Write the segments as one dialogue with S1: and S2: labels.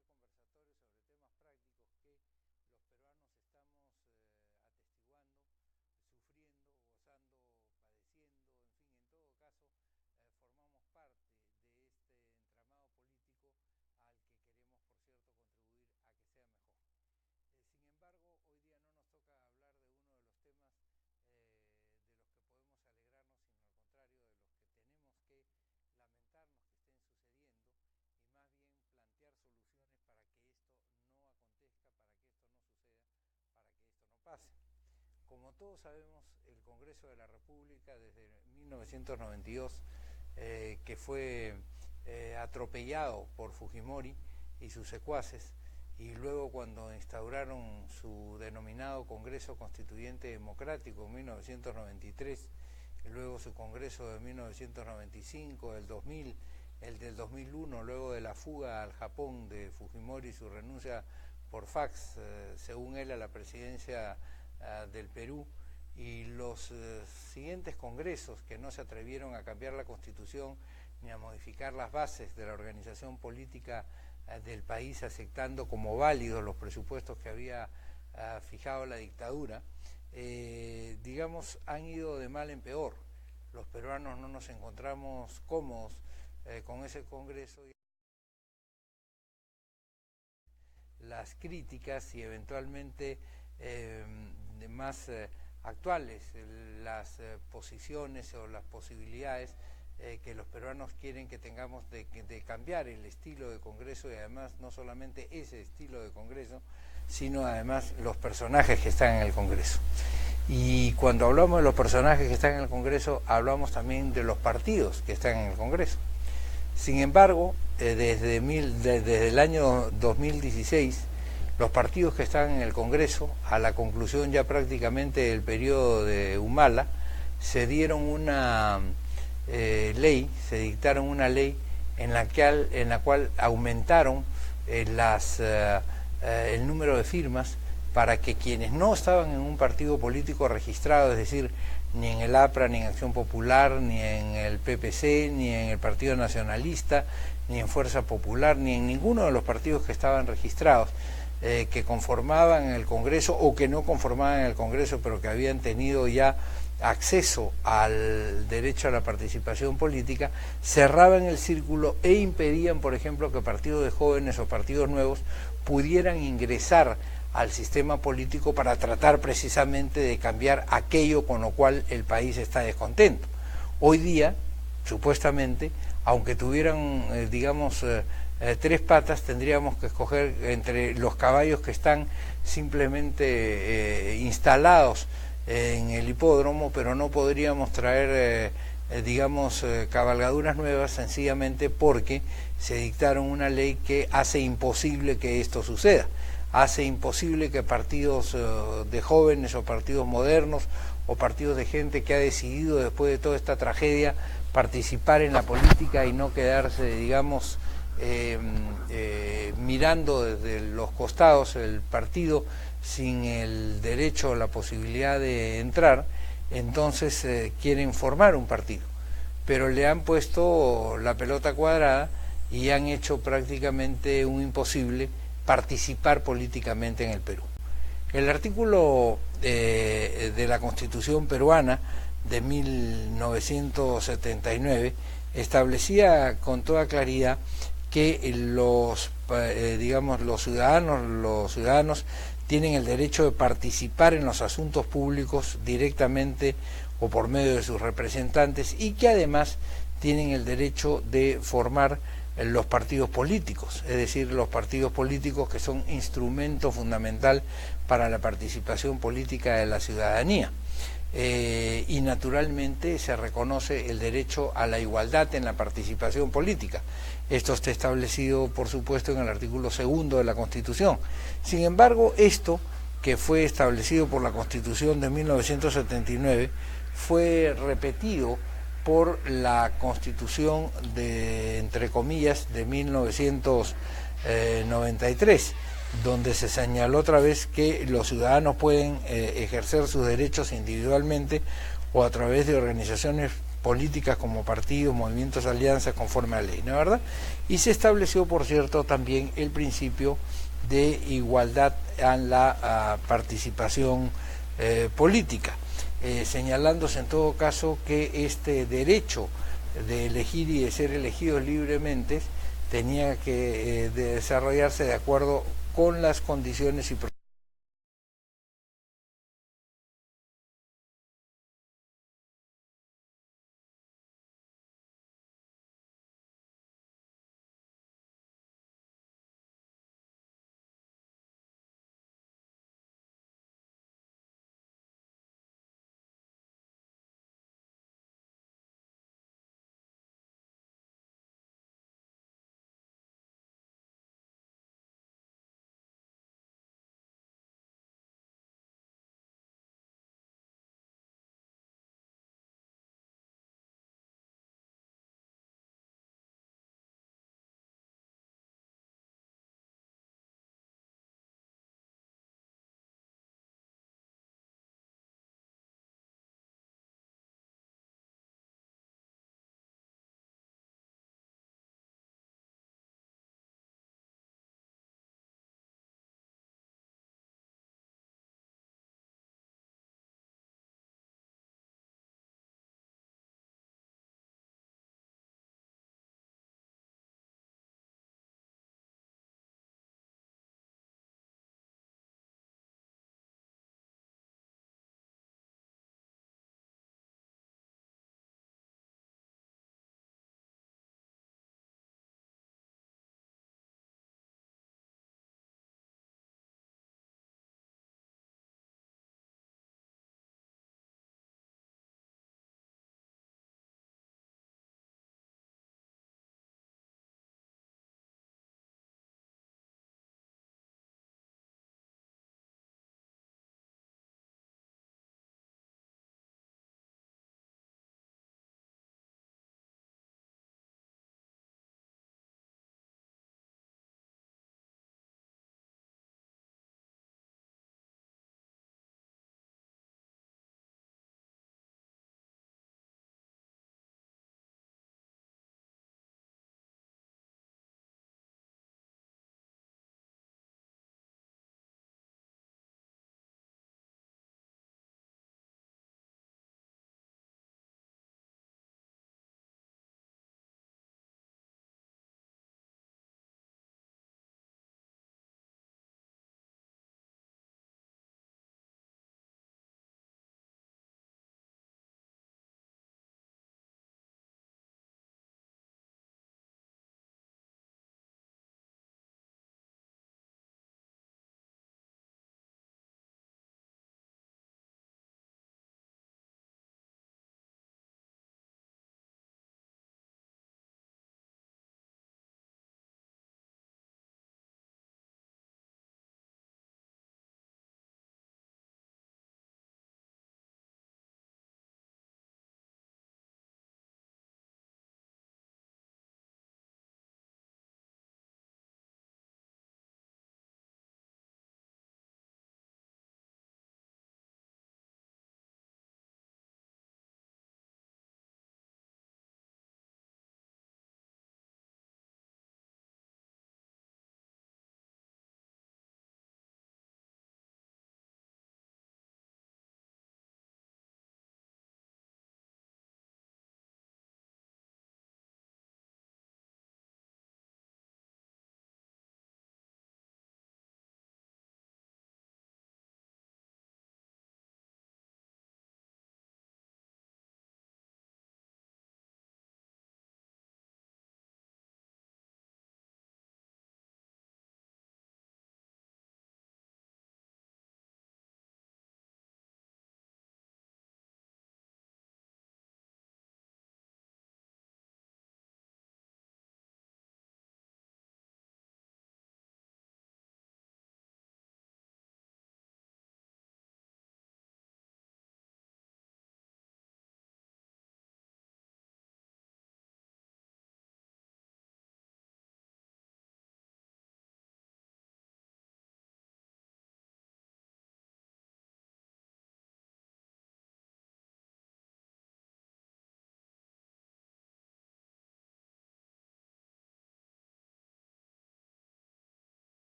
S1: hacer conversatorios sobre temas prácticos que los peruanos estamos atestiguando, sufriendo, gozando, padeciendo, en fin, en todo caso, formamos parte de este entramado político al que queremos, por cierto, contribuir a que sea mejor. Sin embargo, hoy día no nos toca hablar de uno de los temas de los que podemos alegrarnos, sino al contrario, de los que tenemos que lamentarnos que estén sucediendo y más bien plantear soluciones para que esto no acontezca, para que esto no suceda, para que esto no pase. Como todos sabemos, el Congreso de la República desde 1992, que fue atropellado por Fujimori y sus secuaces, y luego cuando instauraron su denominado Congreso Constituyente Democrático en 1993, y luego su Congreso de 1995, el 2000, el del 2001, luego de la fuga al Japón de Fujimori y su renuncia por fax, según él, a la presidencia del Perú, y los siguientes congresos que no se atrevieron a cambiar la Constitución ni a modificar las bases de la organización política del país, aceptando como válidos los presupuestos que había fijado la dictadura, digamos, han ido de mal en peor. Los peruanos no nos encontramos cómodos con ese Congreso. Las críticas y eventualmente más actuales, las posiciones o las posibilidades que los peruanos quieren que tengamos de cambiar el estilo de Congreso, y además no solamente ese estilo de Congreso, sino además los personajes que están en el Congreso. Y cuando hablamos de los personajes que están en el Congreso, hablamos también de los partidos que están en el Congreso. Sin embargo, desde el año 2016, los partidos que están en el Congreso, a la conclusión ya prácticamente del periodo de Humala, se dieron una se dictaron una ley en la cual aumentaron el número de firmas para que quienes no estaban en un partido político registrado, es decir, ni en el APRA, ni en Acción Popular, ni en el PPC, ni en el Partido Nacionalista, ni en Fuerza Popular, ni en ninguno de los partidos que estaban registrados, que conformaban el Congreso o que no conformaban el Congreso, pero que habían tenido ya acceso al derecho a la participación política, cerraban el círculo e impedían, por ejemplo, que partidos de jóvenes o partidos nuevos pudieran ingresar al sistema político para tratar precisamente de cambiar aquello con lo cual el país está descontento. Hoy día, supuestamente, aunque tuvieran, digamos, tres patas, tendríamos que escoger entre los caballos que están simplemente instalados en el hipódromo, pero no podríamos traer, digamos, cabalgaduras nuevas, sencillamente porque se dictaron una ley que hace imposible que esto suceda. Hace imposible que partidos de jóvenes o partidos modernos o partidos de gente que ha decidido después de toda esta tragedia participar en la política y no quedarse, digamos, mirando desde los costados el partido sin el derecho o la posibilidad de entrar, entonces quieren formar un partido, pero le han puesto la pelota cuadrada y han hecho prácticamente un imposible participar políticamente en el Perú. El artículo de la Constitución peruana de 1979 establecía con toda claridad que los ciudadanos tienen el derecho de participar en los asuntos públicos directamente o por medio de sus representantes, y que además tienen el derecho de formar los partidos políticos, es decir, los partidos políticos que son instrumento fundamental para la participación política de la ciudadanía. Y naturalmente se reconoce el derecho a la igualdad en la participación política. Esto está establecido, por supuesto, en el artículo 2 de la Constitución. Sin embargo, esto, que fue establecido por la Constitución de 1979, fue repetido por la Constitución de, entre comillas, de 1993, donde se señaló otra vez que los ciudadanos pueden ejercer sus derechos individualmente o a través de organizaciones políticas como partidos, movimientos, alianzas conforme a ley, ¿no es verdad? Y se estableció, por cierto, también el principio de igualdad en la participación política, señalándose en todo caso que este derecho de elegir y de ser elegidos libremente tenía que desarrollarse de acuerdo con las condiciones y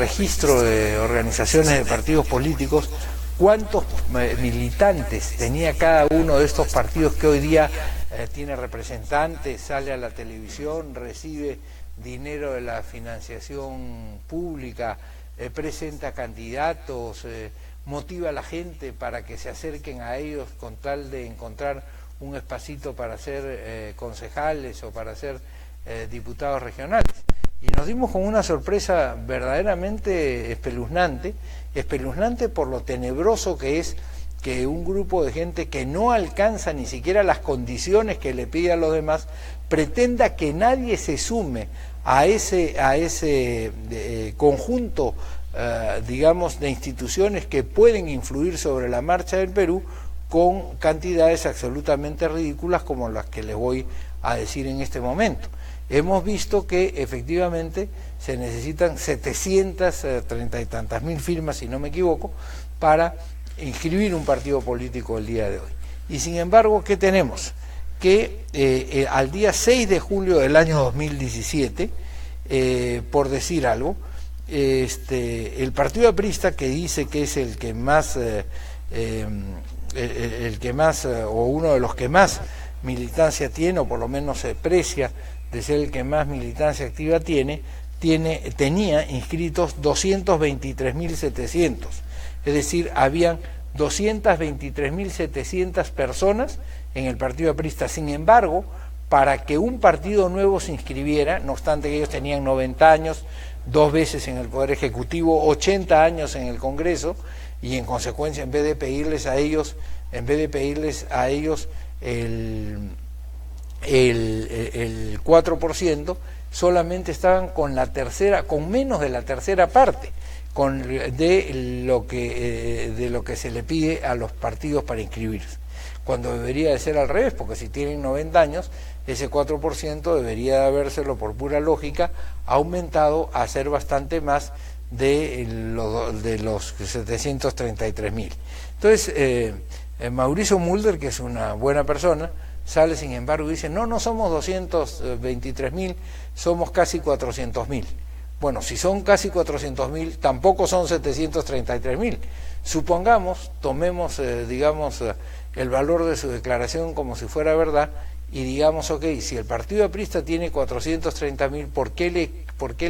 S1: registro de organizaciones de partidos políticos cuántos militantes tenía cada uno de estos partidos que hoy día tiene representantes, sale a la televisión, recibe dinero de la financiación pública, presenta candidatos, motiva a la gente para que se acerquen a ellos con tal de encontrar un espacito para ser concejales o para ser diputados regionales. Y nos dimos con una sorpresa verdaderamente espeluznante por lo tenebroso que es que un grupo de gente que no alcanza ni siquiera las condiciones que le pide a los demás, pretenda que nadie se sume a ese conjunto, digamos, de instituciones que pueden influir sobre la marcha del Perú con cantidades absolutamente ridículas como las que les voy a decir en este momento. Hemos visto que efectivamente se necesitan 730 y tantas mil firmas, si no me equivoco, para inscribir un partido político el día de hoy. Y sin embargo, ¿qué tenemos? Que al día 6 de julio del año 2017, por decir algo, el partido aprista, que dice que es el que más, o uno de los que más militancia tiene, o por lo menos se precia de ser el que más militancia activa tenía inscritos 223.700, es decir, habían 223.700 personas en el partido aprista. Sin embargo, para que un partido nuevo se inscribiera, no obstante que ellos tenían 90 años, 2 veces en el Poder Ejecutivo, 80 años en el Congreso, y en consecuencia, en vez de pedirles a ellos el 4%, solamente estaban con menos de la tercera parte de lo que se le pide a los partidos para inscribirse, cuando debería de ser al revés, porque si tienen 90 años, ese 4% debería de habérselo, por pura lógica, aumentado a ser bastante más de los 733.000. Entonces, Mauricio Mulder, que es una buena persona, sale sin embargo y dice, no somos 223.000, somos casi 400.000. Bueno, si son casi 400.000, tampoco son 733.000. Supongamos, tomemos, digamos, el valor de su declaración como si fuera verdad, y digamos, ok, si el partido aprista tiene 430.000, ¿por qué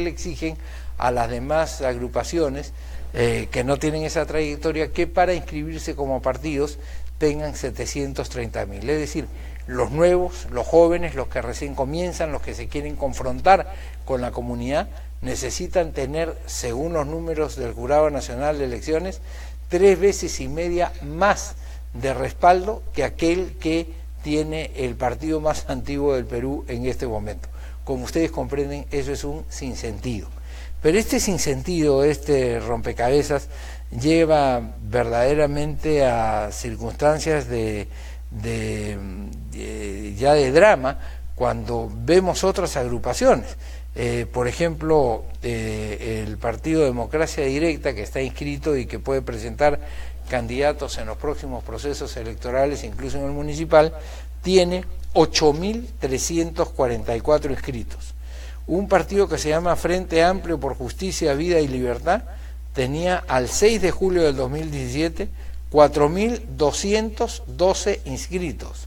S1: le exigen a las demás agrupaciones que no tienen esa trayectoria que para inscribirse como partidos tengan 730.000? Es decir, los nuevos, los jóvenes, los que recién comienzan, los que se quieren confrontar con la comunidad, necesitan tener, según los números del Jurado Nacional de Elecciones, 3 veces y media más de respaldo que aquel que tiene el partido más antiguo del Perú en este momento. Como ustedes comprenden, eso es un sinsentido. Pero este sinsentido, este rompecabezas, lleva verdaderamente a circunstancias ya de drama cuando vemos otras agrupaciones. Por ejemplo, el Partido Democracia Directa, que está inscrito y que puede presentar candidatos en los próximos procesos electorales, incluso en el municipal, tiene 8.344 inscritos. Un partido que se llama Frente Amplio por Justicia, Vida y Libertad tenía al 6 de julio del 2017 4.212 inscritos.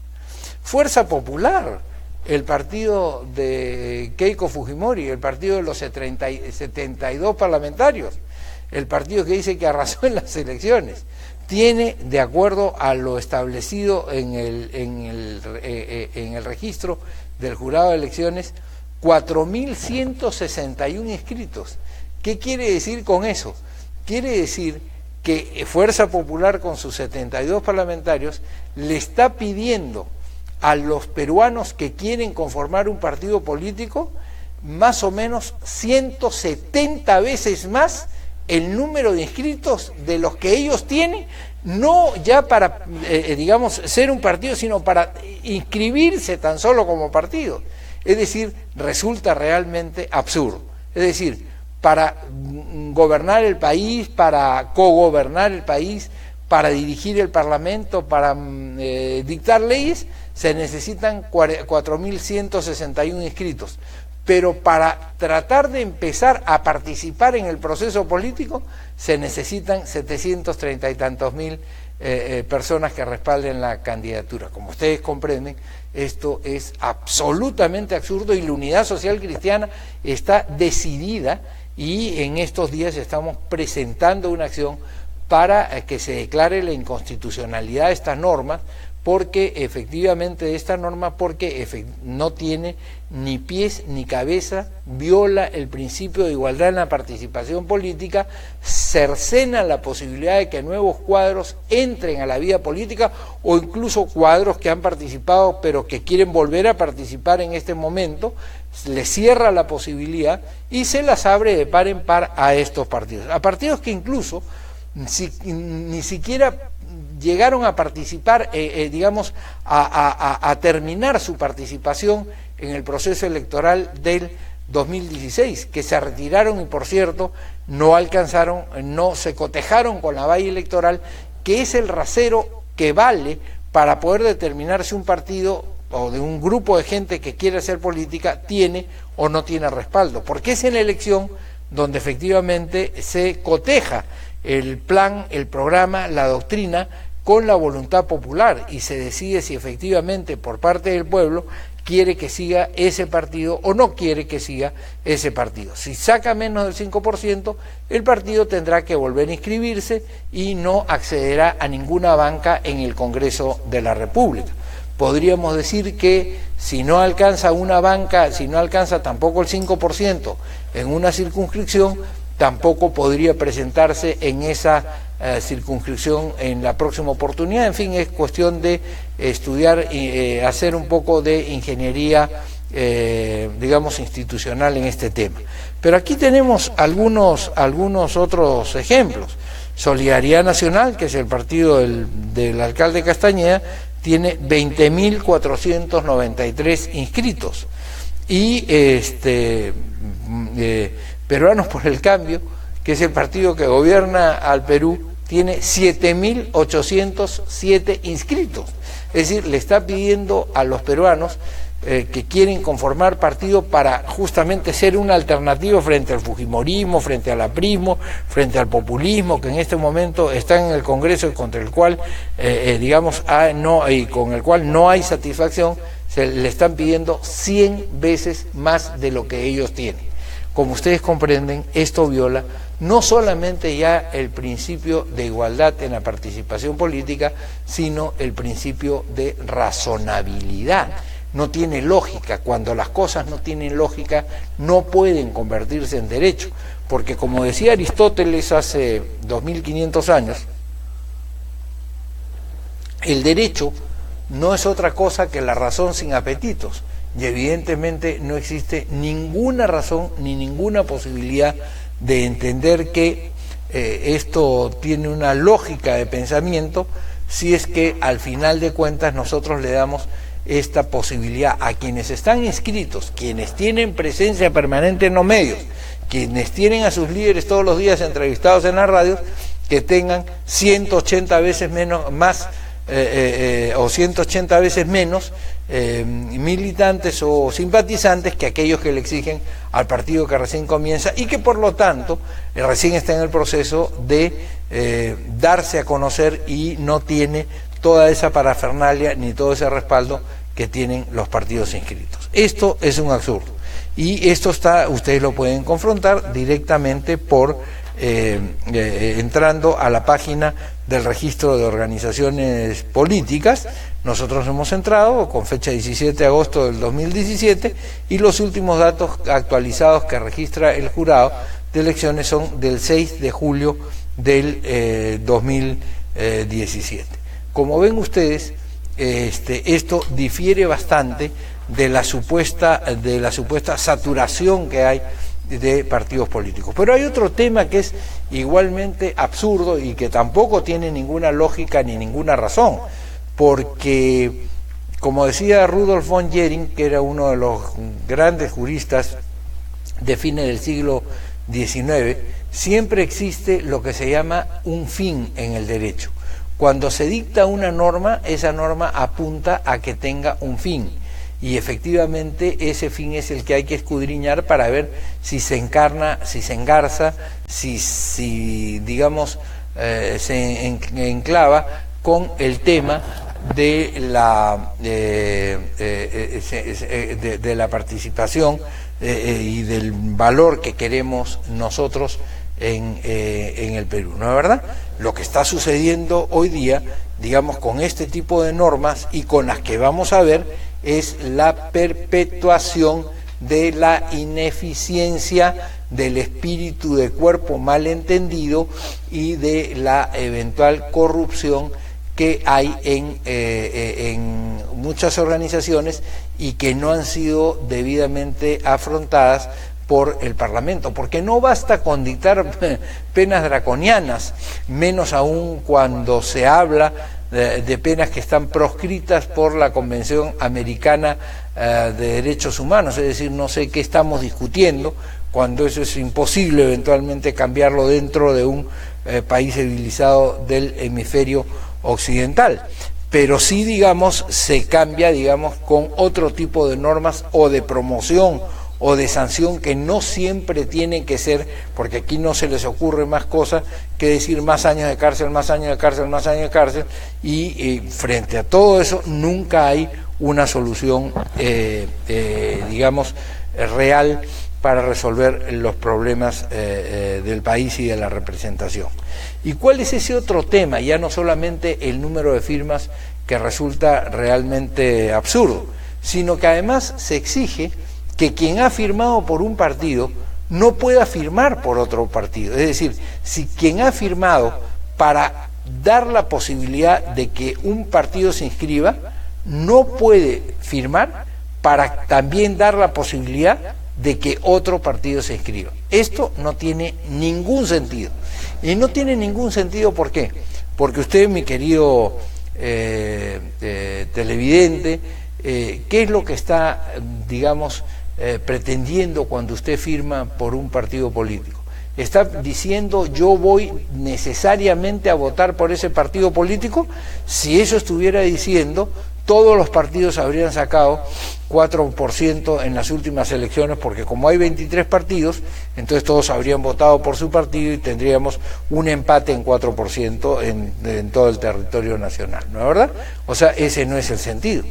S1: Fuerza Popular, el partido de Keiko Fujimori, el partido de los 72 parlamentarios, el partido que dice que arrasó en las elecciones, tiene, de acuerdo a lo establecido en el registro del Jurado de Elecciones, 4.161 inscritos. ¿Qué quiere decir con eso? Quiere decir que Fuerza Popular, con sus 72 parlamentarios, le está pidiendo a los peruanos que quieren conformar un partido político más o menos 170 veces más el número de inscritos de los que ellos tienen, no ya para, digamos, ser un partido, sino para inscribirse tan solo como partido. Es decir, resulta realmente absurdo. Es decir, para gobernar el país, para cogobernar el país, para dirigir el Parlamento, para dictar leyes, se necesitan 4.161 inscritos.
S2: pero para tratar de empezar a participar en el proceso político se necesitan 730 y tantos mil personas que respalden la candidatura. Como ustedes comprenden, esto es absolutamente absurdo y la Unidad Social Cristiana está decidida, y en estos días estamos presentando una acción para que se declare la inconstitucionalidad de estas normas, porque efectivamente esta norma, porque no tiene ni pies ni cabeza, viola el principio de igualdad en la participación política, cercena la posibilidad de que nuevos cuadros entren a la vida política, o incluso cuadros que han participado pero que quieren volver a participar en este momento, les cierra la posibilidad y se las abre de par en par a estos partidos, a partidos que incluso ni siquiera llegaron a participar, digamos, a terminar su participación en el proceso electoral del 2016, que se retiraron y, por cierto, no alcanzaron, no se cotejaron con la valla electoral, que es el rasero que vale para poder determinar si un partido o de un grupo de gente que quiere hacer política tiene o no tiene respaldo, porque es en la elección donde efectivamente se coteja el plan, el programa, la doctrina con la voluntad popular, y se decide si efectivamente por parte del pueblo quiere que siga ese partido o no quiere que siga ese partido. Si saca menos del 5%, el partido tendrá que volver a inscribirse y no accederá a ninguna banca en el Congreso de la República. Podríamos decir que si no alcanza una banca, si no alcanza tampoco el 5% en una circunscripción, tampoco podría presentarse en esa circunscripción en la próxima oportunidad. En fin, es cuestión de estudiar y hacer un poco de ingeniería, digamos, institucional en este tema. Pero aquí tenemos algunos otros ejemplos. Solidaridad Nacional, que es el partido del alcalde Castañeda, tiene 20.493 inscritos. Y Peruanos por el Cambio, que es el partido que gobierna al Perú, tiene 7.807 inscritos. Es decir, le está pidiendo a los peruanos que quieren conformar partido para justamente ser una alternativa frente al fujimorismo, frente al aprismo, frente al populismo, que en este momento está en el Congreso y contra el cual, y con el cual no hay satisfacción. Se le están pidiendo 100 veces más de lo que ellos tienen. Como ustedes comprenden, esto viola no solamente ya el principio de igualdad en la participación política, sino el principio de razonabilidad. No tiene lógica. Cuando las cosas no tienen lógica, no pueden convertirse en derecho, porque como decía Aristóteles hace 2500 años, el derecho no es otra cosa que la razón sin apetitos. Y evidentemente no existe ninguna razón ni ninguna posibilidad de entender que esto tiene una lógica de pensamiento, si es que al final de cuentas nosotros le damos esta posibilidad a quienes están inscritos, quienes tienen presencia permanente en los medios, quienes tienen a sus líderes todos los días entrevistados en las radios, que tengan 180 veces más o 180 veces menos militantes o simpatizantes que aquellos que le exigen al partido que recién comienza y que por lo tanto recién está en el proceso de darse a conocer y no tiene toda esa parafernalia ni todo ese respaldo que tienen los partidos inscritos. Esto es un absurdo, y esto ustedes lo pueden confrontar directamente por entrando a la página del registro de organizaciones políticas. Nosotros hemos entrado con fecha 17 de agosto del 2017 y los últimos datos actualizados que registra el jurado de elecciones son del 6 de julio del 2017. Como ven ustedes, esto difiere bastante de la supuesta saturación que hay de partidos políticos. Pero hay otro tema que es igualmente absurdo y que tampoco tiene ninguna lógica ni ninguna razón, porque, como decía Rudolf von Jhering, que era uno de los grandes juristas de fines del siglo XIX, siempre existe lo que se llama un fin en el derecho. Cuando se dicta una norma, esa norma apunta a que tenga un fin. y efectivamente ese fin es el que hay que escudriñar para ver si se encarna, si se engarza, si digamos, se enclava con el tema de la participación y del valor que queremos nosotros en el Perú, ¿no es verdad? Lo que está sucediendo hoy día, digamos, con este tipo de normas y con las que vamos a ver, es la perpetuación de la ineficiencia, del espíritu de cuerpo malentendido y de la eventual corrupción que hay en muchas organizaciones y que no han sido debidamente afrontadas por el Parlamento, porque no basta con dictar penas draconianas, menos aún cuando se habla de penas que están proscritas por la Convención Americana de Derechos Humanos, es decir, no sé qué estamos discutiendo cuando eso es imposible eventualmente cambiarlo dentro de un país civilizado del hemisferio occidental, pero sí, digamos, se cambia, digamos, con otro tipo de normas o de promoción o de sanción que no siempre tienen que ser, porque aquí no se les ocurre más cosas que decir más años de cárcel, más años de cárcel, más años de cárcel, y frente a todo eso nunca hay una solución, digamos, real para resolver los problemas del país y de la representación. ¿Y cuál es ese otro tema? Ya no solamente el número de firmas, que resulta realmente absurdo, sino que además se exige que quien ha firmado por un partido no pueda firmar por otro partido. Es decir, si quien ha firmado para dar la posibilidad de que un partido se inscriba, no puede firmar para también dar la posibilidad de que otro partido se inscriba. Esto no tiene ningún sentido. Y no tiene ningún sentido, ¿por qué? Porque usted, mi querido televidente, ¿qué es lo que está, digamos, pretendiendo cuando usted firma por un partido político? ¿Está diciendo yo voy necesariamente a votar por ese partido político? Si eso estuviera diciendo, todos los partidos habrían sacado 4% en las últimas elecciones, porque como hay 23 partidos, entonces todos habrían votado por su partido y tendríamos un empate en 4% en todo el territorio nacional, ¿no es verdad? O sea, ese no es el sentido.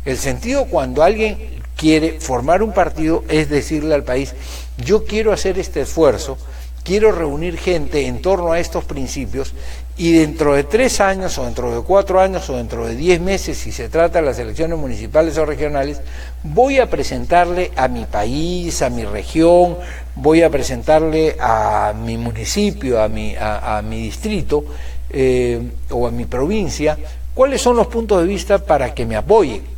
S2: El sentido, cuando alguien quiere formar un partido, es decirle al país: yo quiero hacer este esfuerzo, quiero reunir gente en torno a estos principios, y dentro de 3 años, o dentro de 4 años, o dentro de 10 meses, si se trata de las elecciones municipales o regionales, voy a presentarle a mi país, a mi región, voy a presentarle a mi municipio, a mi distrito, o a mi provincia, cuáles son los puntos de vista para que me apoyen.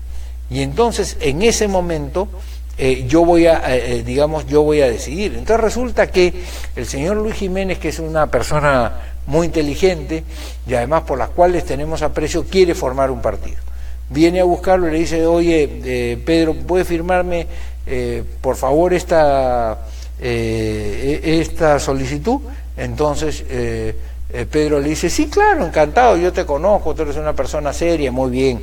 S2: Y entonces, en ese momento, yo voy a decidir. Entonces resulta que el señor Luis Jiménez, que es una persona muy inteligente y además por las cuales tenemos aprecio, quiere formar un partido. Viene a buscarlo y le dice: oye, Pedro, ¿puedes firmarme por favor esta solicitud? Entonces Pedro le dice: sí, claro, encantado, yo te conozco, tú eres una persona seria, muy bien,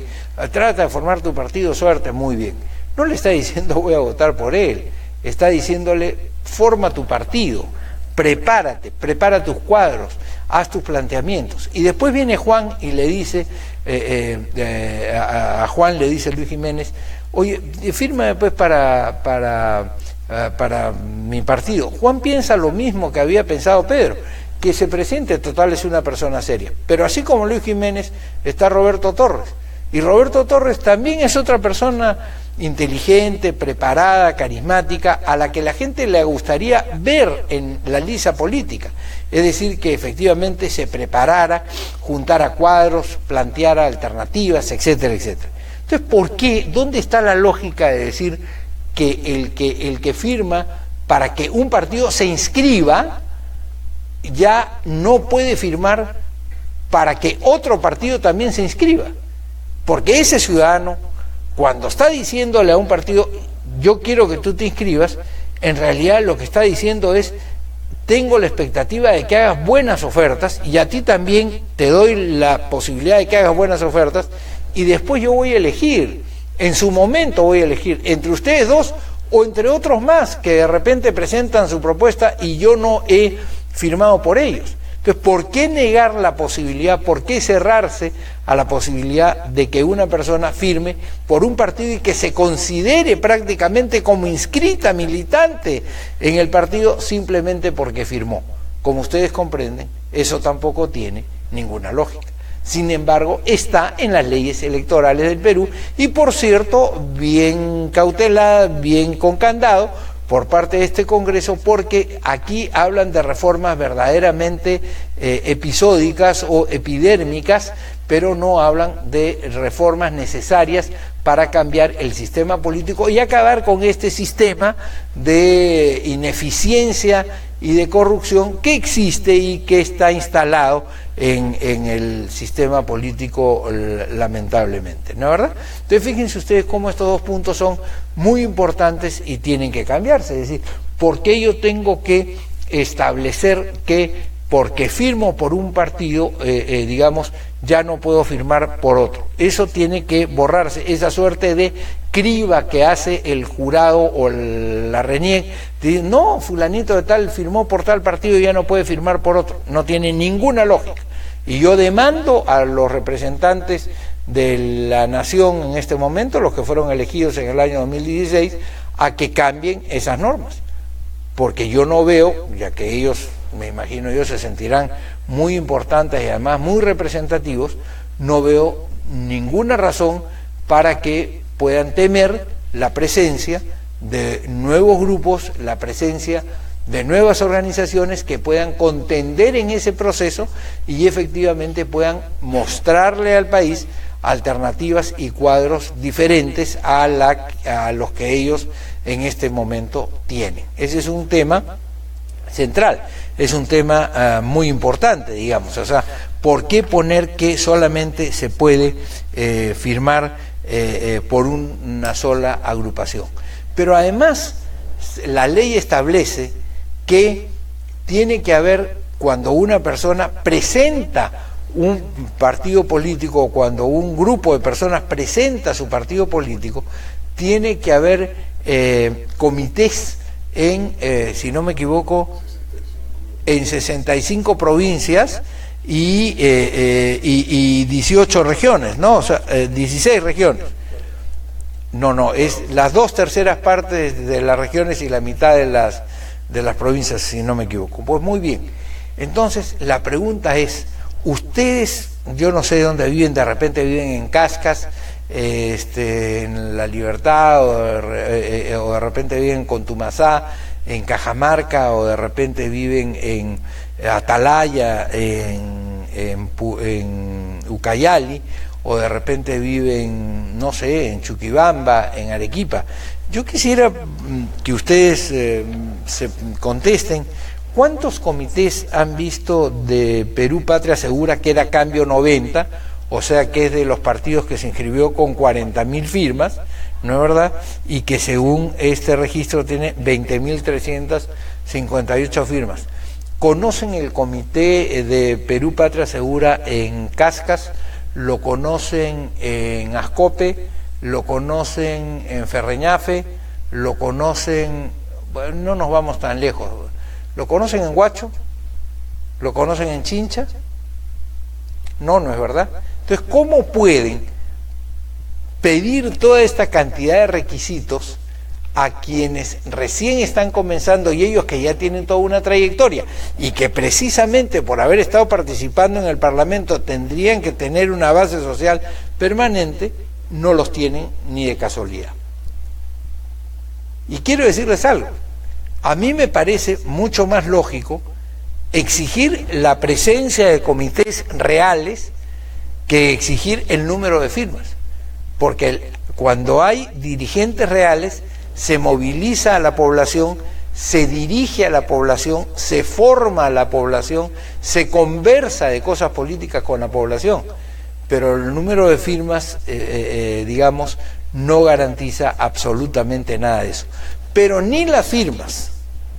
S2: trata de formar tu partido, suerte, muy bien. No le está diciendo voy a votar por él, está diciéndole: forma tu partido, prepárate, prepara tus cuadros, haz tus planteamientos. Y después viene Juan y le dice, a Juan le dice Luis Jiménez: oye, fírmame pues para mi partido. Juan piensa lo mismo que había pensado Pedro, que se presente, total es una persona seria. Pero así como Luis Jiménez está Roberto Torres, y Roberto Torres también es otra persona inteligente, preparada, carismática, a la que la gente le gustaría ver en la liza política. Es decir, que efectivamente se preparara, juntara cuadros, planteara alternativas, etcétera, etcétera. Entonces, ¿por qué? ¿Dónde está la lógica de decir que el que firma para que un partido se inscriba ya no puede firmar para que otro partido también se inscriba? Porque ese ciudadano, cuando está diciéndole a un partido yo quiero que tú te inscribas, en realidad lo que está diciendo es: tengo la expectativa de que hagas buenas ofertas, y a ti también te doy la posibilidad de que hagas buenas ofertas, y después yo voy a elegir En su momento voy a elegir entre ustedes dos o entre otros más que de repente presentan su propuesta y yo no he firmado por ellos. Entonces, ¿por qué negar la posibilidad, por qué cerrarse a la posibilidad de que una persona firme por un partido y que se considere prácticamente como inscrita, militante en el partido simplemente porque firmó? Como ustedes comprenden, eso tampoco tiene ninguna lógica. Sin embargo, está en las leyes electorales del Perú y, por cierto, bien cautelada, bien con candado por parte de este Congreso, porque aquí hablan de reformas verdaderamente episódicas o epidérmicas, pero no hablan de reformas necesarias para cambiar el sistema político y acabar con este sistema de ineficiencia y de corrupción que existe y que está instalado en el sistema político, lamentablemente, ¿no es verdad? Entonces, fíjense ustedes cómo estos dos puntos son muy importantes y tienen que cambiarse. Es decir, ¿por qué yo tengo que establecer que porque firmo por un partido, digamos, ya no puedo firmar por otro? Eso tiene que borrarse, esa suerte de criba que hace el jurado o la RENIEC, no, fulanito de tal firmó por tal partido y ya no puede firmar por otro. No tiene ninguna lógica. Y yo demando a los representantes de la nación en este momento, los que fueron elegidos en el año 2016, a que cambien esas normas. Porque yo no veo, ya que ellos, me imagino yo, se sentirán muy importantes y además muy representativos, no veo ninguna razón para que puedan temer la presencia de nuevos grupos, la presencia de nuevas organizaciones que puedan contender en ese proceso y efectivamente puedan mostrarle al país alternativas y cuadros diferentes a los que ellos en este momento tienen. Ese es un tema central, es un tema muy importante, digamos. O sea, ¿por qué poner que solamente se puede firmar por una sola agrupación? Pero además la ley establece que tiene que haber, cuando una persona presenta un partido político o cuando un grupo de personas presenta su partido político, tiene que haber comités en, si no me equivoco, en 65 provincias y 18 regiones, ¿no? O sea, 16 regiones. No, es las 2/3 partes de las regiones y la mitad de las provincias, si no me equivoco. Pues muy bien. Entonces, la pregunta es, ustedes, yo no sé de dónde viven, de repente viven en Cascas, en La Libertad, o de repente viven en Contumazá, en Cajamarca, o de repente viven en Atalaya, en Ucayali, o de repente viven, no sé, en Chuquibamba, en Arequipa. Yo quisiera que ustedes se contesten, ¿cuántos comités han visto de Perú Patria Segura, que era Cambio 90, o sea que es de los partidos que se inscribió con 40.000 firmas, ¿no es verdad? Y que según este registro tiene 20.358 firmas. ¿Conocen el comité de Perú Patria Segura en Cascas? ¿Lo conocen en Ascope? ¿Lo conocen en Ferreñafe? ¿Lo conocen? Bueno, no nos vamos tan lejos. ¿Lo conocen en Huacho? ¿Lo conocen en Chincha? No es verdad. Entonces, ¿cómo pueden pedir toda esta cantidad de requisitos a quienes recién están comenzando y ellos que ya tienen toda una trayectoria y que precisamente por haber estado participando en el Parlamento tendrían que tener una base social permanente? No los tienen ni de casualidad. Y quiero decirles algo, a mí me parece mucho más lógico exigir la presencia de comités reales que exigir el número de firmas, porque cuando hay dirigentes reales se moviliza a la población, se dirige a la población, se forma a la población, se conversa de cosas políticas con la población, pero el número de firmas, digamos, no garantiza absolutamente nada de eso. Pero ni las firmas,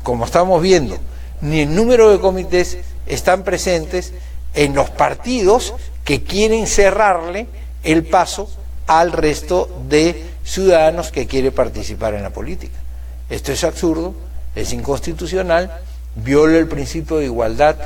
S2: como estamos viendo, ni el número de comités están presentes en los partidos que quieren cerrarle el paso al resto de ciudadanos que quiere participar en la política. Esto es absurdo, es inconstitucional, viola el principio de igualdad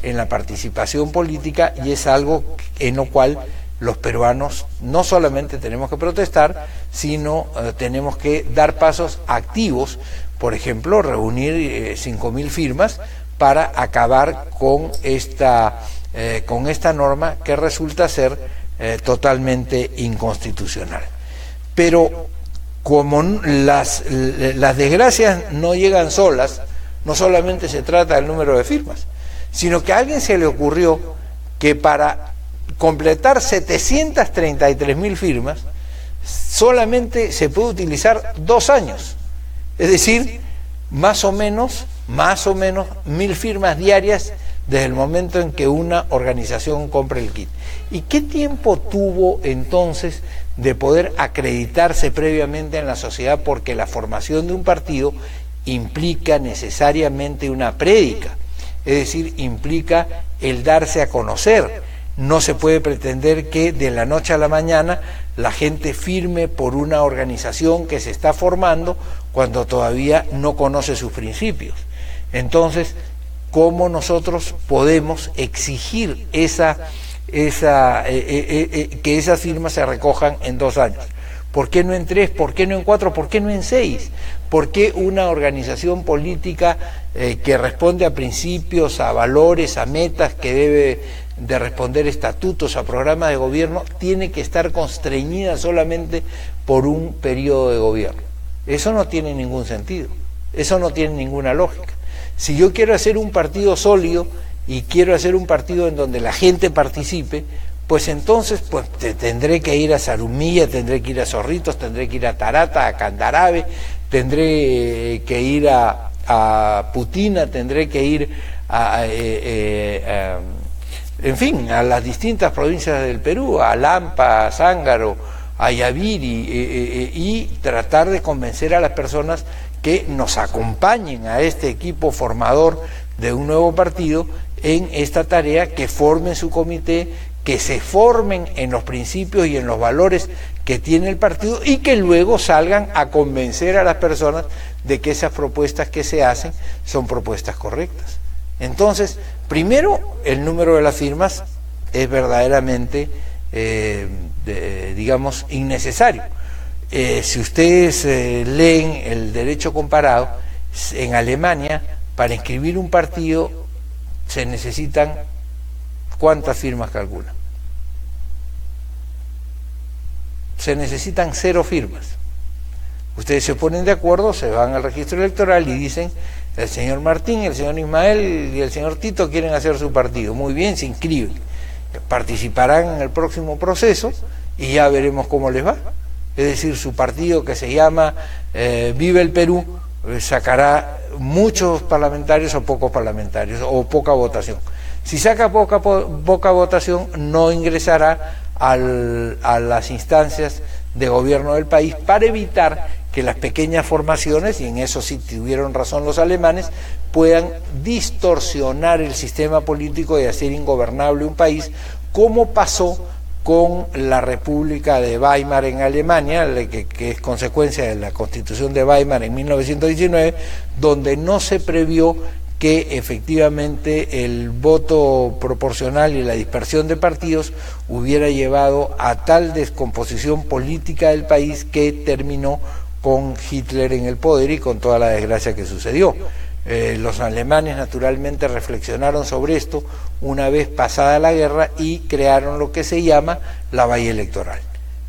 S2: en la participación política y es algo en lo cual los peruanos no solamente tenemos que protestar, sino tenemos que dar pasos activos, por ejemplo, reunir 5.000 firmas para acabar con esta norma que resulta ser totalmente inconstitucional. Pero como las desgracias no llegan solas, no solamente se trata del número de firmas, sino que a alguien se le ocurrió que para completar 733.000 firmas solamente se puede utilizar 2 años, es decir, más o menos 1.000 firmas diarias desde el momento en que una organización compra el kit. ¿Y qué tiempo tuvo entonces de poder acreditarse previamente en la sociedad? Porque la formación de un partido implica necesariamente una prédica, es decir, implica el darse a conocer. No se puede pretender que de la noche a la mañana la gente firme por una organización que se está formando cuando todavía no conoce sus principios. Entonces, ¿cómo nosotros podemos exigir que esas firmas se recojan en 2 años? ¿Por qué no en 3? ¿Por qué no en 4? ¿Por qué no en 6? ¿Por qué una organización política que responde a principios, a valores, a metas, que debe de responder estatutos, a programas de gobierno, tiene que estar constreñida solamente por un periodo de gobierno? Eso no tiene ningún sentido, eso no tiene ninguna lógica. Si yo quiero hacer un partido sólido y quiero hacer un partido en donde la gente participe, pues entonces tendré que ir a Zarumilla, tendré que ir a Zorritos, tendré que ir a Tarata, a Candarave, tendré que ir a Putina, tendré que ir en fin, a las distintas provincias del Perú, a Lampa, a Zángaro, a Yaviri, y tratar de convencer a las personas que nos acompañen a este equipo formador de un nuevo partido en esta tarea, que formen su comité, que se formen en los principios y en los valores que tiene el partido y que luego salgan a convencer a las personas de que esas propuestas que se hacen son propuestas correctas. Entonces, primero, el número de las firmas es verdaderamente, digamos, innecesario. Si ustedes leen el derecho comparado, en Alemania, para inscribir un partido se necesitan, ¿cuántas firmas calculan? Se necesitan 0 firmas. Ustedes se ponen de acuerdo, se van al registro electoral y dicen: el señor Martín, el señor Ismael y el señor Tito quieren hacer su partido. Muy bien, se inscriben, participarán en el próximo proceso y ya veremos cómo les va. Es decir, su partido, que se llama Vive el Perú, sacará muchos parlamentarios o pocos parlamentarios, o poca votación. Si saca poca votación, no ingresará a las instancias de gobierno del país, para evitar que las pequeñas formaciones, y en eso sí tuvieron razón los alemanes, puedan distorsionar el sistema político y hacer ingobernable un país, como pasó con la República de Weimar en Alemania, que es consecuencia de la Constitución de Weimar en 1919, donde no se previó que efectivamente el voto proporcional y la dispersión de partidos hubiera llevado a tal descomposición política del país que terminó con Hitler en el poder y con toda la desgracia que sucedió. Los alemanes naturalmente reflexionaron sobre esto una vez pasada la guerra y crearon lo que se llama la valla electoral.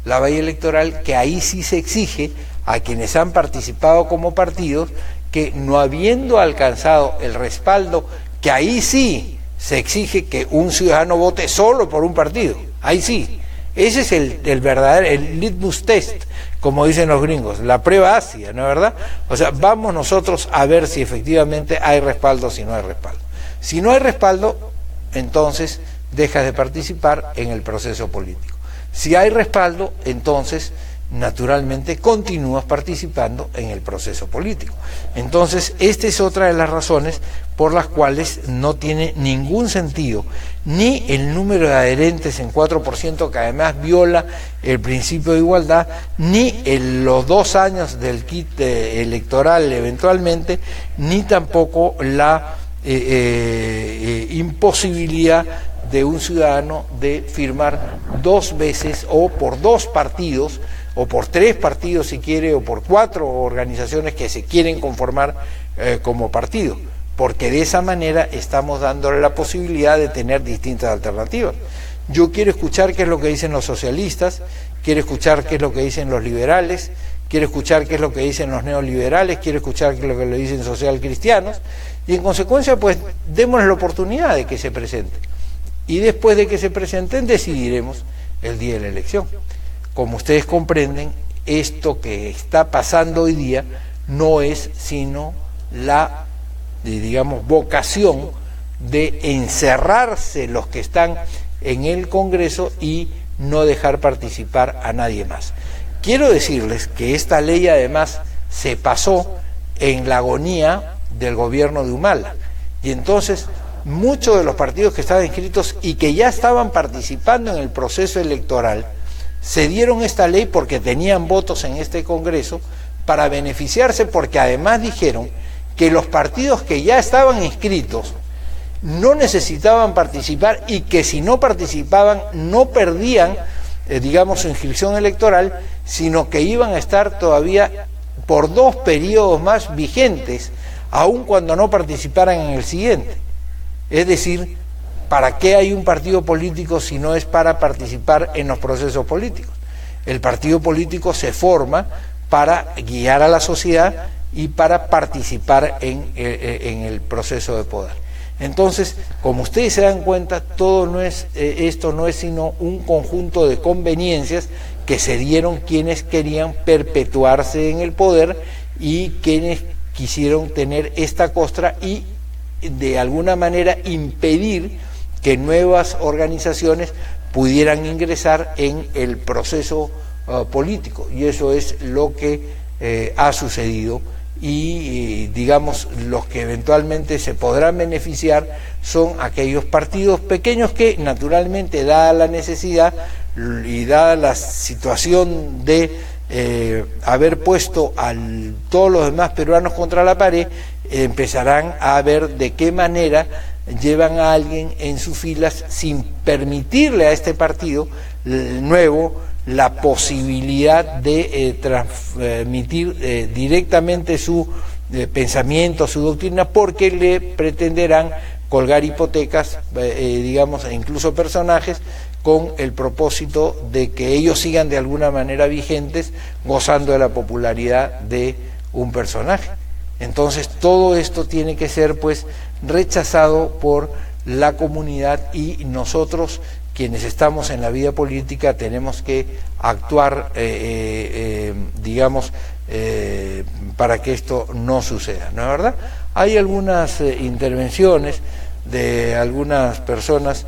S2: La valla electoral, que ahí sí se exige a quienes han participado como partidos que, no habiendo alcanzado el respaldo, que ahí sí se exige que un ciudadano vote solo por un partido, ahí sí. Ese es el verdadero, el litmus test, como dicen los gringos, la prueba ácida, ¿no es verdad? O sea, vamos nosotros a ver si efectivamente hay respaldo o si no hay respaldo. Si no hay respaldo, entonces dejas de participar en el proceso político. Si hay respaldo, entonces naturalmente continúas participando en el proceso político. Entonces, esta es otra de las razones por las cuales no tiene ningún sentido ni el número de adherentes en 4%, que además viola el principio de igualdad, ni los 2 años del kit electoral eventualmente, ni tampoco la imposibilidad de un ciudadano de firmar 2 veces o por 2 partidos, o por 3 partidos si quiere, o por 4 organizaciones que se quieren conformar como partido, porque de esa manera estamos dándole la posibilidad de tener distintas alternativas. Yo quiero escuchar qué es lo que dicen los socialistas, quiero escuchar qué es lo que dicen los liberales, quiero escuchar qué es lo que dicen los neoliberales, quiero escuchar qué es lo que le dicen socialcristianos, y en consecuencia pues démosles la oportunidad de que se presenten. Y después de que se presenten decidiremos el día de la elección. Como ustedes comprenden, esto que está pasando hoy día no es sino la, digamos, vocación de encerrarse los que están en el Congreso y no dejar participar a nadie más. Quiero decirles que esta ley además se pasó en la agonía del gobierno de Humala, y entonces muchos de los partidos que estaban inscritos y que ya estaban participando en el proceso electoral se dieron esta ley porque tenían votos en este Congreso para beneficiarse, porque además dijeron que los partidos que ya estaban inscritos no necesitaban participar y que si no participaban no perdían, digamos, su inscripción electoral, sino que iban a estar todavía por 2 periodos más vigentes, aun cuando no participaran en el siguiente. Es decir, ¿para qué hay un partido político si no es para participar en los procesos políticos? El partido político se forma para guiar a la sociedad y para participar en el proceso de poder. Entonces, como ustedes se dan cuenta, todo no es, esto no es sino un conjunto de conveniencias que se dieron quienes querían perpetuarse en el poder y quienes quisieron tener esta costra y de alguna manera impedir que nuevas organizaciones pudieran ingresar en el proceso político, y eso es lo que ha sucedido, y digamos los que eventualmente se podrán beneficiar son aquellos partidos pequeños que naturalmente, dada la necesidad y dada la situación de haber puesto a todos los demás peruanos contra la pared, empezarán a ver de qué manera llevan a alguien en sus filas sin permitirle a este partido nuevo la posibilidad de transmitir directamente su pensamiento, su doctrina, porque le pretenderán colgar hipotecas, digamos, e incluso personajes, con el propósito de que ellos sigan de alguna manera vigentes, gozando de la popularidad de un personaje. Entonces todo esto tiene que ser pues rechazado por la comunidad, y nosotros quienes estamos en la vida política tenemos que actuar digamos para que esto no suceda, ¿no es verdad? Hay algunas intervenciones de algunas personas.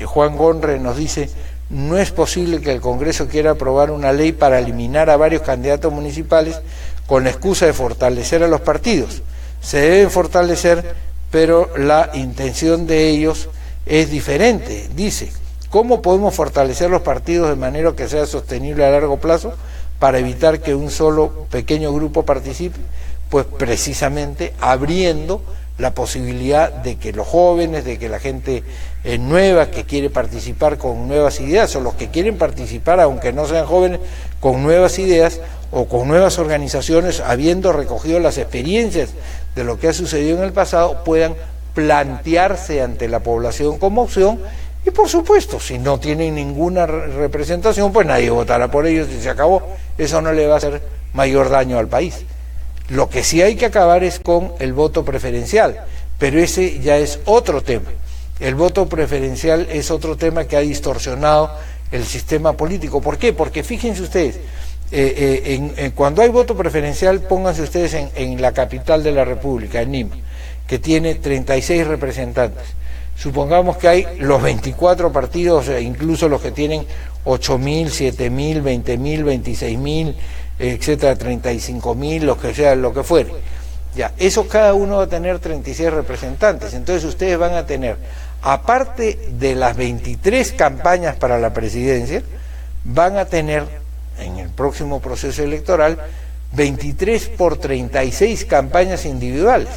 S2: Juan Gonre nos dice: no es posible que el Congreso quiera aprobar una ley para eliminar a varios candidatos municipales con la excusa de fortalecer a los partidos. Se deben fortalecer, pero la intención de ellos es diferente. Dice: ¿cómo podemos fortalecer los partidos de manera que sea sostenible a largo plazo para evitar que un solo pequeño grupo participe? Pues precisamente abriendo la posibilidad de que los jóvenes, de que la gente nueva que quiere participar con nuevas ideas, o los que quieren participar aunque no sean jóvenes con nuevas ideas o con nuevas organizaciones, habiendo recogido las experiencias de lo que ha sucedido en el pasado, puedan plantearse ante la población como opción. Y por supuesto, si no tienen ninguna representación, pues nadie votará por ellos y se acabó. Eso no le va a hacer mayor daño al país. Lo que sí hay que acabar es con el voto preferencial, pero ese ya es otro tema. El voto preferencial es otro tema que ha distorsionado el sistema político. ¿Por qué? Porque fíjense ustedes, cuando hay voto preferencial, pónganse ustedes en la capital de la República, en Lima, que tiene 36 representantes. Supongamos que hay los 24 partidos, incluso los que tienen 8.000, 7.000, 20.000, 26.000, etcétera, 35.000, lo que sea, lo que fuere. Ya, eso cada uno va a tener 36 representantes. Entonces ustedes van a tener aparte de las 23 campañas para la presidencia, van a tener en el próximo proceso electoral 23 por 36 campañas individuales.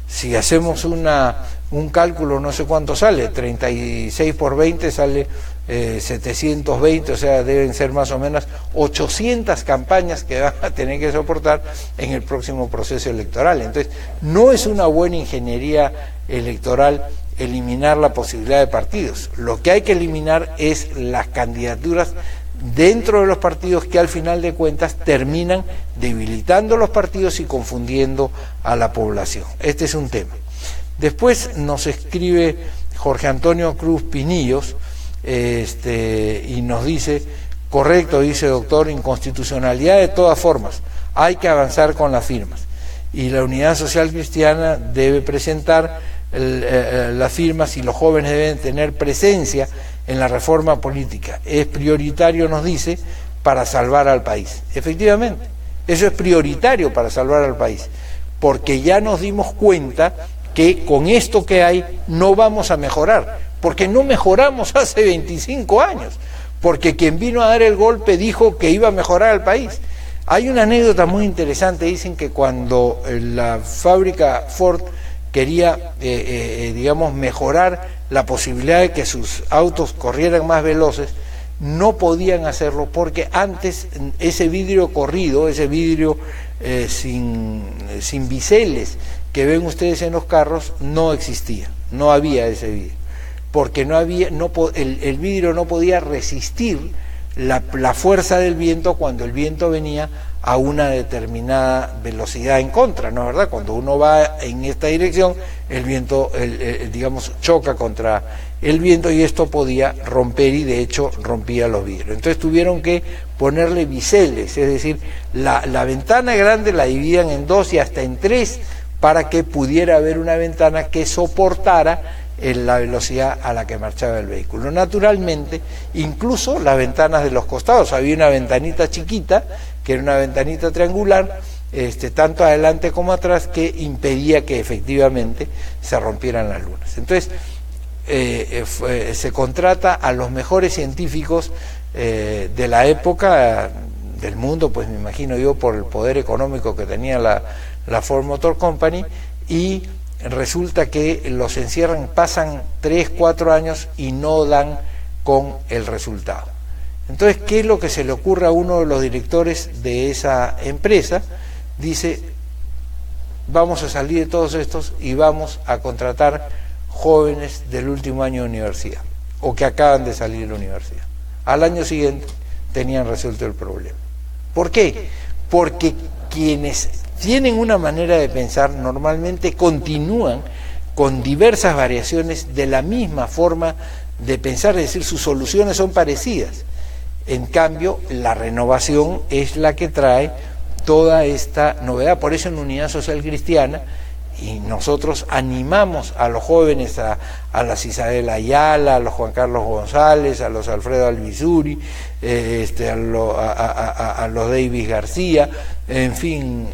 S2: Si hacemos un cálculo, no sé cuánto sale, 36 por 20 sale 720, o sea, deben ser más o menos 800 campañas que van a tener que soportar en el próximo proceso electoral. Entonces, no es una buena ingeniería electoral eliminar la posibilidad de partidos. Lo que hay que eliminar es las candidaturas dentro de los partidos que al final de cuentas terminan debilitando los partidos y confundiendo a la población. Este es un tema. Después nos escribe Jorge Antonio Cruz Pinillos y nos dice, correcto, dice doctor, inconstitucionalidad de todas formas, hay que avanzar con las firmas y la Unidad Social Cristiana debe presentar las firmas y los jóvenes deben tener presencia en la reforma política. Es prioritario, nos dice, para salvar al país. Efectivamente, eso es prioritario para salvar al país, porque ya nos dimos cuenta que con esto que hay no vamos a mejorar, porque no mejoramos hace 25 años, porque quien vino a dar el golpe dijo que iba a mejorar el país. Hay una anécdota muy interesante, dicen que cuando la fábrica Ford quería, digamos, mejorar la posibilidad de que sus autos corrieran más veloces, no podían hacerlo porque antes ese vidrio corrido, ese vidrio sin biseles que ven ustedes en los carros, no existía, no había ese vidrio, porque el vidrio no podía resistir la fuerza del viento cuando el viento venía a una determinada velocidad en contra, ¿no es verdad? Cuando uno va en esta dirección, el viento, digamos, choca contra el viento y esto podía romper y de hecho rompía los vidrios. Entonces tuvieron que ponerle biseles, es decir, la ventana grande la dividían en 2 y hasta en 3 para que pudiera haber una ventana que soportara la velocidad a la que marchaba el vehículo. Naturalmente, incluso las ventanas de los costados, había una ventanita chiquita, que era una ventanita triangular, tanto adelante como atrás, que impedía que efectivamente se rompieran las lunas. Entonces, se contrata a los mejores científicos de la época del mundo, pues me imagino yo, por el poder económico que tenía la Ford Motor Company, y resulta que los encierran, pasan 3, 4 años y no dan con el resultado. Entonces, ¿qué es lo que se le ocurre a uno de los directores de esa empresa? Dice, vamos a salir de todos estos y vamos a contratar jóvenes del último año de universidad o que acaban de salir de la universidad. Al año siguiente tenían resuelto el problema. ¿Por qué? Porque quienes tienen una manera de pensar normalmente continúan con diversas variaciones de la misma forma de pensar, es decir, sus soluciones son parecidas. En cambio, la renovación es la que trae toda esta novedad. Por eso en Unidad Social Cristiana, y nosotros animamos a los jóvenes, a las Isabel Ayala, a los Juan Carlos González, a los Alfredo Alvisuri, a los Davis García, en fin,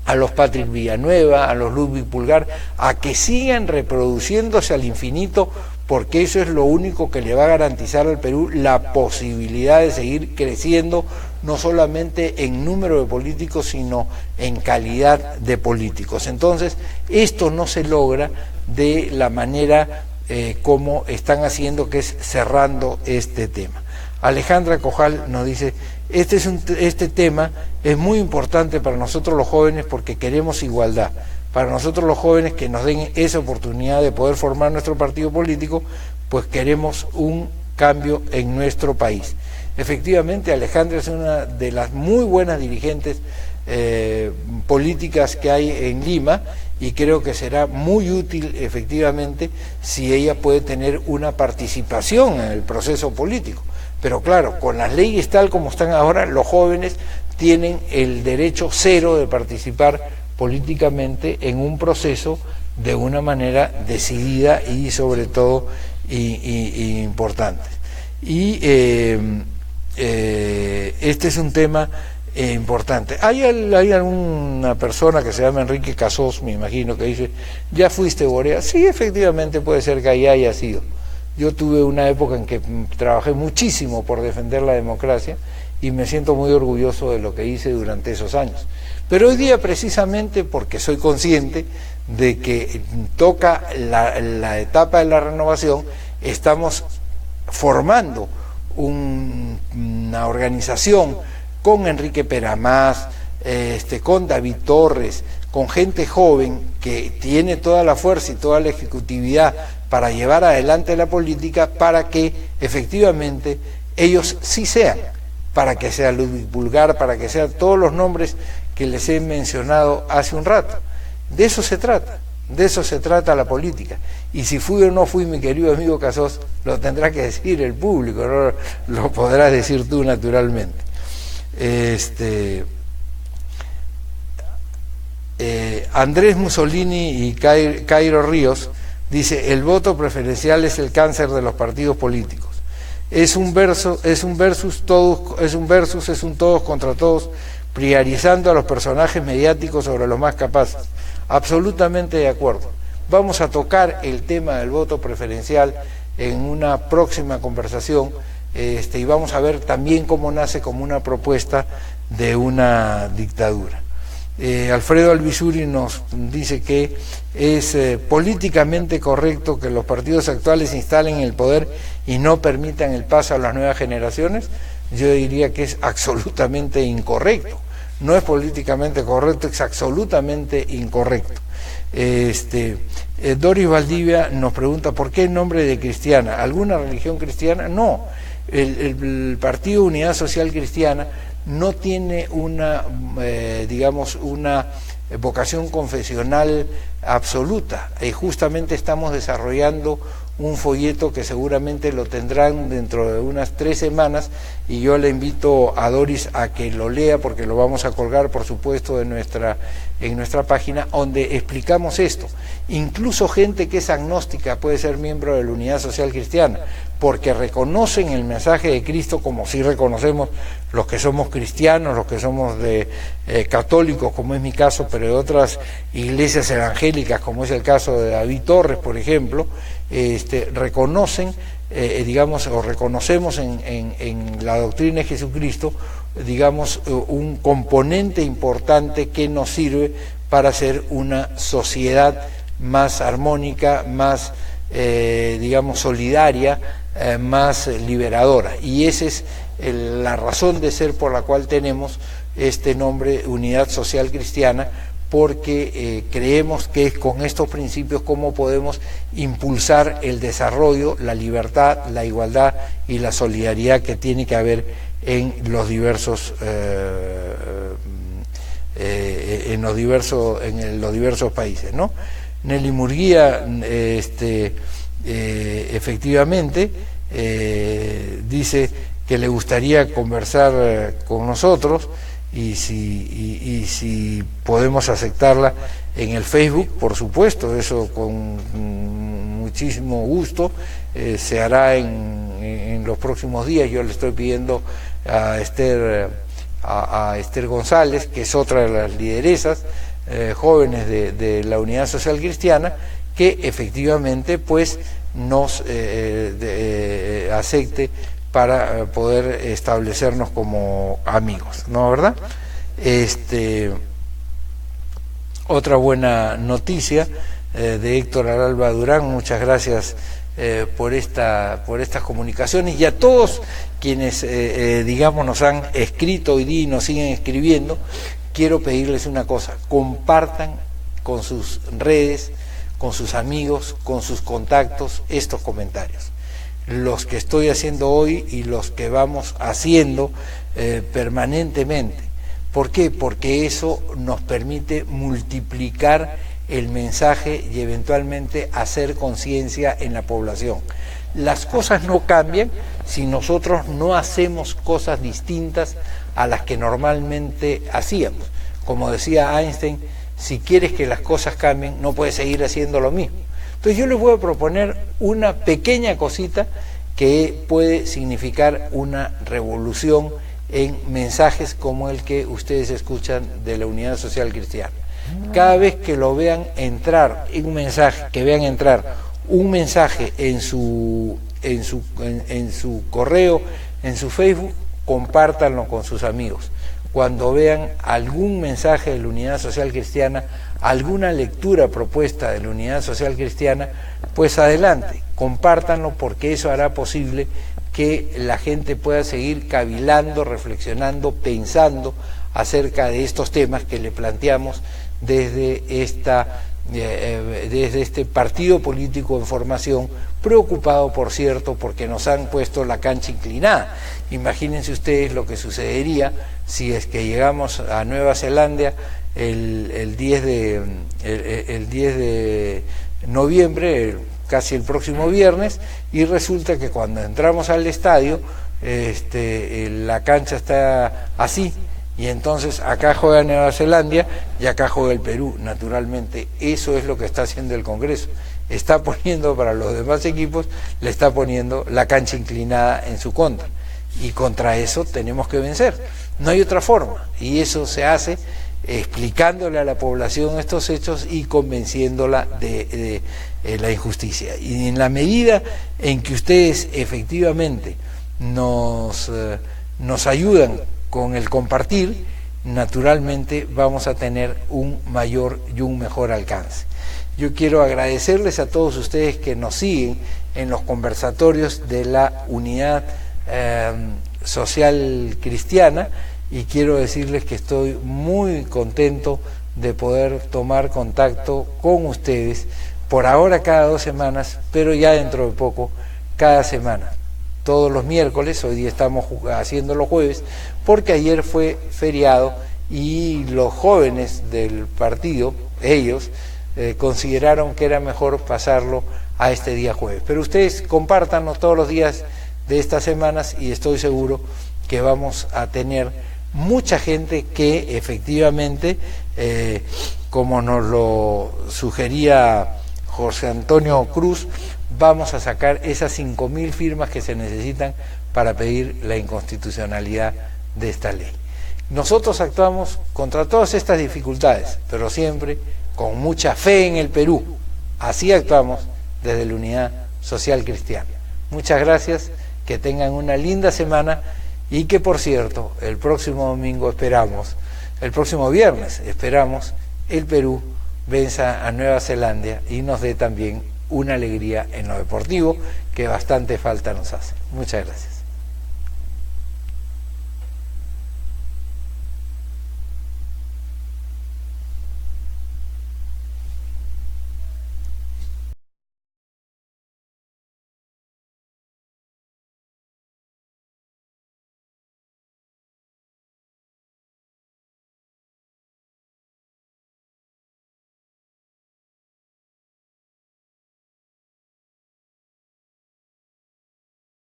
S2: a los Patrick Villanueva, a los Ludwig Pulgar, a que sigan reproduciéndose al infinito, porque eso es lo único que le va a garantizar al Perú la posibilidad de seguir creciendo, no solamente en número de políticos, sino en calidad de políticos. Entonces, esto no se logra de la manera como están haciendo, que es cerrando este tema. Alejandra Cojal nos dice, este tema es muy importante para nosotros los jóvenes porque queremos igualdad. Para nosotros los jóvenes que nos den esa oportunidad de poder formar nuestro partido político, pues queremos un cambio en nuestro país. Efectivamente, Alejandra es una de las muy buenas dirigentes políticas que hay en Lima y creo que será muy útil efectivamente si ella puede tener una participación en el proceso político. Pero claro, con las leyes tal como están ahora, los jóvenes tienen el derecho cero de participar políticamente en un proceso de una manera decidida y sobre todo importante. Y este es un tema importante. Hay alguna persona que se llama Enrique Casós, me imagino, que dice, ¿ya fuiste Borea? Sí, efectivamente puede ser que ahí haya sido. Yo tuve una época en que trabajé muchísimo por defender la democracia y me siento muy orgulloso de lo que hice durante esos años. Pero hoy día, precisamente porque soy consciente de que toca la etapa de la renovación, estamos formando una organización con Enrique Peramás, con David Torres, con gente joven que tiene toda la fuerza y toda la ejecutividad para llevar adelante la política, para que efectivamente ellos sí sean, para que sea Ludwig Bulgar, para que sean todos los nombres que les he mencionado hace un rato. De eso se trata la política. Y si fui o no fui, mi querido amigo Casós, lo tendrá que decir el público, no lo podrás decir tú naturalmente. Andrés Mussolini y Cairo Ríos dice: el voto preferencial es el cáncer de los partidos políticos. Es un todos contra todos, priorizando a los personajes mediáticos sobre los más capaces. Absolutamente de acuerdo. Vamos a tocar el tema del voto preferencial en una próxima conversación, y vamos a ver también cómo nace como una propuesta de una dictadura. Alfredo Albizuri nos dice que es políticamente correcto que los partidos actuales se instalen en el poder y no permitan el paso a las nuevas generaciones. Yo diría que es absolutamente incorrecto. No es políticamente correcto, es absolutamente incorrecto. Doris Valdivia nos pregunta: ¿por qué el nombre de cristiana? ¿Alguna religión cristiana? No. El Partido Unidad Social Cristiana no tiene una vocación confesional absoluta. Justamente estamos desarrollando un folleto que seguramente lo tendrán dentro de unas 3 semanas, y yo le invito a Doris a que lo lea, porque lo vamos a colgar, por supuesto, en nuestra página, donde explicamos esto. Incluso gente que es agnóstica puede ser miembro de la Unidad Social Cristiana, porque reconocen el mensaje de Cristo, como sí reconocemos los que somos cristianos, los que somos católicos, como es mi caso, pero de otras iglesias evangélicas, como es el caso de David Torres, por ejemplo. Reconocen, o reconocemos en la doctrina de Jesucristo, un componente importante que nos sirve para ser una sociedad más armónica, más, solidaria, más liberadora. Y esa es la razón de ser por la cual tenemos este nombre, Unidad Social Cristiana, porque creemos que es con estos principios como podemos impulsar el desarrollo, la libertad, la igualdad y la solidaridad que tiene que haber en los diversos países, ¿no? Nelly Murguía, efectivamente, dice que le gustaría conversar con nosotros, y si podemos aceptarla en el Facebook, por supuesto, eso con muchísimo gusto. Se hará en los próximos días. Yo le estoy pidiendo a Esther González, que es otra de las lideresas jóvenes de la Unidad Social Cristiana, que efectivamente pues nos acepte para poder establecernos como amigos, ¿no, verdad? Otra buena noticia de Héctor Aralba Durán: muchas gracias por estas comunicaciones, y a todos quienes nos han escrito hoy día y nos siguen escribiendo. Quiero pedirles una cosa: compartan con sus redes, con sus amigos, con sus contactos estos comentarios, los que estoy haciendo hoy y los que vamos haciendo permanentemente. ¿Por qué? Porque eso nos permite multiplicar el mensaje y eventualmente hacer conciencia en la población. Las cosas no cambian si nosotros no hacemos cosas distintas a las que normalmente hacíamos. Como decía Einstein, si quieres que las cosas cambien, no puedes seguir haciendo lo mismo. Entonces yo les voy a proponer una pequeña cosita que puede significar una revolución en mensajes como el que ustedes escuchan de la Unidad Social Cristiana. Cada vez que lo vean entrar en un mensaje, que vean entrar un mensaje en su correo, en su Facebook, compártanlo con sus amigos. Cuando vean algún mensaje de la Unidad Social Cristiana, alguna lectura propuesta de la Unidad Social Cristiana, pues adelante, compártanlo, porque eso hará posible que la gente pueda seguir cavilando, reflexionando, pensando acerca de estos temas que le planteamos desde este partido político en formación, preocupado, por cierto, porque nos han puesto la cancha inclinada. Imagínense ustedes lo que sucedería si es que llegamos a Nueva Zelanda el 10 de noviembre, casi el próximo viernes, y resulta que cuando entramos al estadio la cancha está así, y entonces acá juega Nueva Zelanda y acá juega el Perú. Naturalmente, eso es lo que está haciendo el Congreso. Está poniendo para los demás equipos, le está poniendo la cancha inclinada en su contra. Y contra eso tenemos que vencer. No hay otra forma. Y eso se hace explicándole a la población estos hechos y convenciéndola de la injusticia. Y en la medida en que ustedes efectivamente nos ayudan con el compartir, naturalmente vamos a tener un mayor y un mejor alcance. Yo quiero agradecerles a todos ustedes que nos siguen en los conversatorios de la Unidad Social Cristiana, y quiero decirles que estoy muy contento de poder tomar contacto con ustedes, por ahora cada 2 semanas, pero ya dentro de poco cada semana. Todos los miércoles, hoy día estamos haciendo los jueves, porque ayer fue feriado y los jóvenes del partido, ellos, consideraron que era mejor pasarlo a este día jueves. Pero ustedes compártanlo todos los días de estas semanas y estoy seguro que vamos a tener mucha gente que efectivamente, como nos lo sugería José Antonio Cruz, vamos a sacar esas 5.000 firmas que se necesitan para pedir la inconstitucionalidad de esta ley. Nosotros actuamos contra todas estas dificultades, pero siempre con mucha fe en el Perú. Así actuamos desde la Unidad Social Cristiana. Muchas gracias, que tengan una linda semana y que, por cierto, el próximo viernes esperamos, el Perú venza a Nueva Zelanda y nos dé también una alegría en lo deportivo que bastante falta nos hace. Muchas gracias.